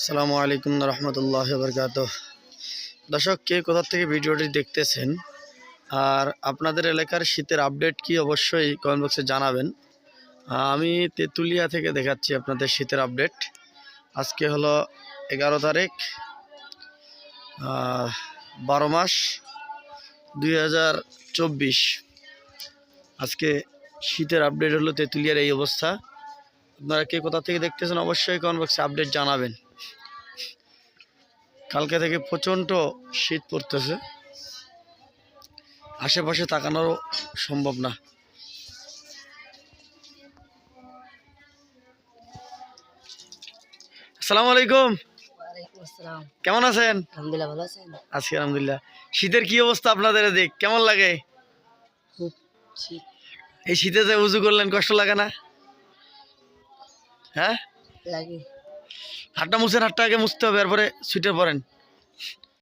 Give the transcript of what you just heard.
আসসালামু আলাইকুম রহমতুল্লাহি ওয়া বারাকাতুহু। দর্শক, কে কোথা থেকে ভিডিওটি দেখতেছেন আর আপনাদের এলাকার শীতের আপডেট কি অবশ্যই কমেন্ট বক্সে জানাবেন। আমি তেঁতুলিয়া থেকে দেখাচ্ছি আপনাদের শীতের আপডেট। আজকে হলো 11 তারিখ 12 মাস 2024। আজকে শীতের আপডেট হলো তেঁতুলিয়ার এই অবস্থা। আপনারা কে কোথা থেকে দেখতেছেন অবশ্যই কমেন্ট বক্সে আপডেট জানাবেন। কালকে থেকে প্রচণ্ড শীত পড়তেছে, আশেপাশে তাকানোরও সম্ভব না। আসসালামু আলাইকুম, ওয়ালাইকুম আসসালাম। কেমন আছেন? আলহামদুলিল্লাহ, ভালো আছেন? আছি আলহামদুলিল্লাহ। শীতের কি অবস্থা আপনাদের এদিক, কেমন লাগে? খুব শীত এই শীতে যে উজু করলেন কষ্ট লাগে না? হ্যাঁ, লাগে। হাতটা মুছেন, হাতটা আগে মুছতে হবে, এরপরে সুইটার পরেন।